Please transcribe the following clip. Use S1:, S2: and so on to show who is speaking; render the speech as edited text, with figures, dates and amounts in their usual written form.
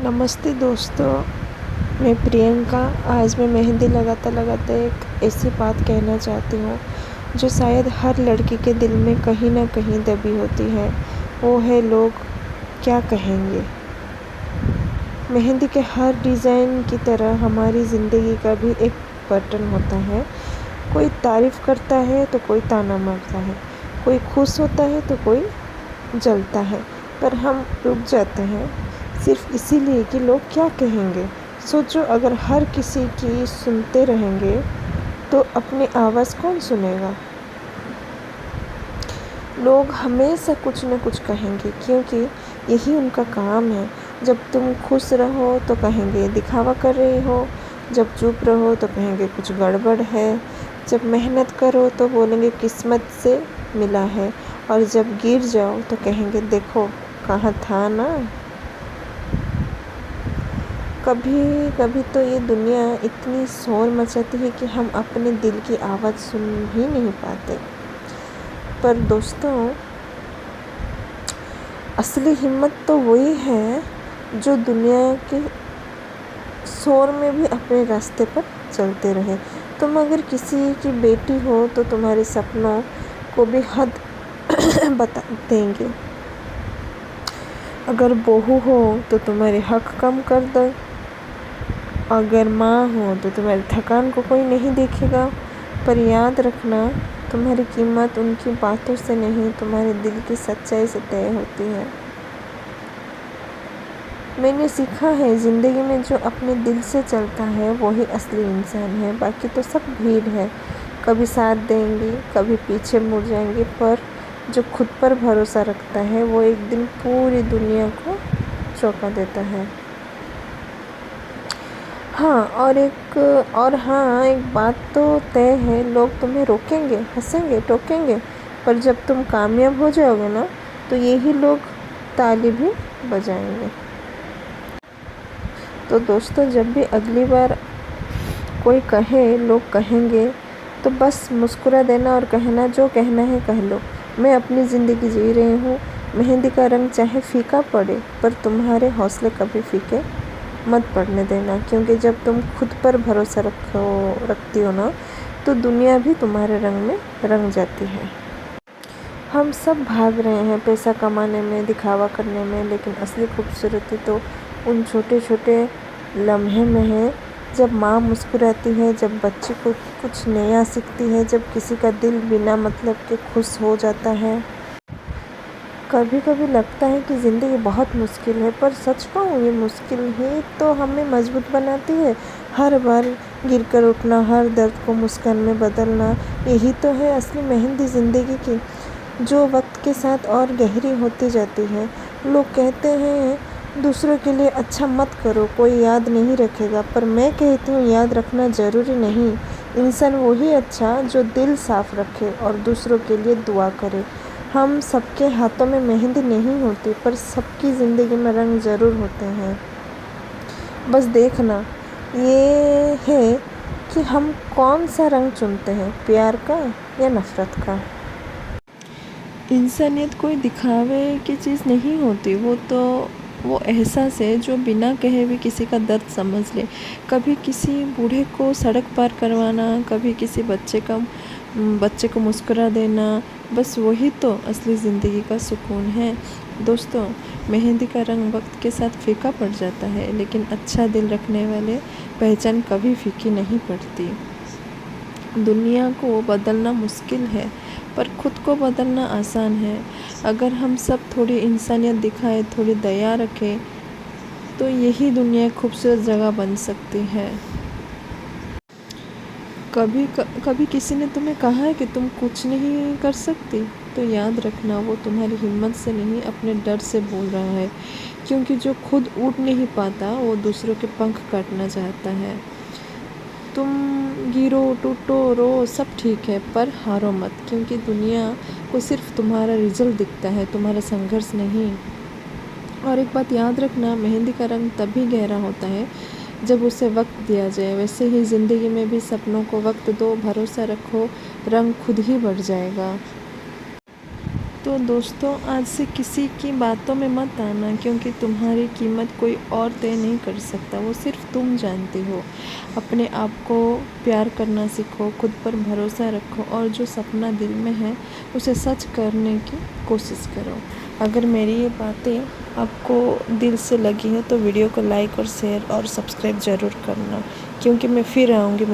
S1: नमस्ते दोस्तों, मैं प्रियंका। आज मैं मेहंदी लगाते लगाते एक ऐसी बात कहना चाहती हूँ जो शायद हर लड़की के दिल में कहीं ना कहीं दबी होती है। वो है, लोग क्या कहेंगे। मेहंदी के हर डिज़ाइन की तरह हमारी ज़िंदगी का भी एक बटन होता है। कोई तारीफ़ करता है तो कोई ताना मारता है, कोई खुश होता है तो कोई जलता है, पर हम रुक जाते हैं सिर्फ इसीलिए कि लोग क्या कहेंगे। सोचो, अगर हर किसी की सुनते रहेंगे तो अपनी आवाज़ कौन सुनेगा। लोग हमेशा कुछ न कुछ कहेंगे क्योंकि यही उनका काम है। जब तुम खुश रहो तो कहेंगे दिखावा कर रही हो, जब चुप रहो तो कहेंगे कुछ गड़बड़ है, जब मेहनत करो तो बोलेंगे किस्मत से मिला है, और जब गिर जाओ तो कहेंगे देखो कहाँ था ना। कभी कभी तो ये दुनिया इतनी शोर मचाती है कि हम अपने दिल की आवाज़ सुन ही नहीं पाते। पर दोस्तों, असली हिम्मत तो वही है जो दुनिया के शोर में भी अपने रास्ते पर चलते रहे। तुम अगर किसी की बेटी हो तो तुम्हारे सपनों को भी हद बता देंगे। अगर बहू हो तो तुम्हारे हक कम कर दो। अगर माँ हो तो तुम्हारी थकान को कोई नहीं देखेगा। पर याद रखना, तुम्हारी कीमत उनकी बातों से नहीं, तुम्हारे दिल की सच्चाई से तय होती है। मैंने सीखा है, ज़िंदगी में जो अपने दिल से चलता है वही असली इंसान है। बाकी तो सब भीड़ है, कभी साथ देंगे कभी पीछे मुड़ जाएंगे, पर जो खुद पर भरोसा रखता है वो एक दिन पूरी दुनिया को चौंका देता है। हाँ, एक बात तो तय है, लोग तुम्हें रोकेंगे, हंसेंगे, टोकेंगे, पर जब तुम कामयाब हो जाओगे ना तो यही लोग ताली भी बजाएंगे। तो दोस्तों, जब भी अगली बार कोई कहे लोग कहेंगे, तो बस मुस्कुरा देना और कहना जो कहना है कह लो। मैं अपनी ज़िंदगी जी रही हूँ। मेहंदी का रंग चाहे फीका पड़े, पर तुम्हारे हौसले कभी फीके मत पड़ने देना, क्योंकि जब तुम खुद पर भरोसा रखती हो ना, तो दुनिया भी तुम्हारे रंग में रंग जाती है। हम सब भाग रहे हैं पैसा कमाने में, दिखावा करने में, लेकिन असली खूबसूरती तो उन छोटे छोटे लम्हे में है। जब माँ मुस्कुराती है, जब बच्ची को कुछ नया सीखती है, जब किसी का दिल बिना मतलब के खुश हो जाता है। कभी कभी लगता है कि ज़िंदगी बहुत मुश्किल है, पर सच कहूँ ये मुश्किल ही तो हमें मजबूत बनाती है। हर बार गिरकर उठना, हर दर्द को मुस्कान में बदलना, यही तो है असली मेहंदी ज़िंदगी की, जो वक्त के साथ और गहरी होती जाती है। लोग कहते हैं दूसरों के लिए अच्छा मत करो, कोई याद नहीं रखेगा, पर मैं कहती हूँ याद रखना ज़रूरी नहीं। इंसान वही अच्छा जो दिल साफ रखे और दूसरों के लिए दुआ करे। हम सबके हाथों में मेहंदी नहीं होती, पर सबकी ज़िंदगी में रंग ज़रूर होते हैं। बस देखना ये है कि हम कौन सा रंग चुनते हैं, प्यार का या नफ़रत का। इंसानियत कोई दिखावे की चीज़ नहीं होती, वो एहसास है जो बिना कहे भी किसी का दर्द समझ ले। कभी किसी बूढ़े को सड़क पार करवाना, कभी किसी बच्चे को मुस्कुरा देना, बस वही तो असली ज़िंदगी का सुकून है। दोस्तों, मेहंदी का रंग वक्त के साथ फीका पड़ जाता है, लेकिन अच्छा दिल रखने वाले पहचान कभी फीकी नहीं पड़ती। दुनिया को बदलना मुश्किल है, पर खुद को बदलना आसान है। अगर हम सब थोड़ी इंसानियत दिखाएं, थोड़ी दया रखें, तो यही दुनिया एक खूबसूरत जगह बन सकती है। कभी किसी ने तुम्हें कहा है कि तुम कुछ नहीं कर सकती, तो याद रखना वो तुम्हारी हिम्मत से नहीं, अपने डर से बोल रहा है। क्योंकि जो खुद उड़ नहीं पाता वो दूसरों के पंख काटना चाहता है। तुम गिरो, टूटो, रो, सब ठीक है, पर हारो मत, क्योंकि दुनिया को सिर्फ तुम्हारा रिजल्ट दिखता है, तुम्हारा संघर्ष नहीं। और एक बात याद रखना, मेहंदी का रंग तभी गहरा होता है जब उसे वक्त दिया जाए। वैसे ही ज़िंदगी में भी सपनों को वक्त दो, भरोसा रखो, रंग खुद ही बढ़ जाएगा। तो दोस्तों आज से किसी की बातों में मत आना, क्योंकि तुम्हारी कीमत कोई और तय नहीं कर सकता, वो सिर्फ तुम जानती हो। अपने आप को प्यार करना सीखो, खुद पर भरोसा रखो और जो सपना दिल में है उसे सच करने की कोशिश करो। अगर मेरी ये बातें आपको दिल से लगी हो तो वीडियो को लाइक और शेयर और सब्सक्राइब ज़रूर करना, क्योंकि मैं फिर आऊँगी।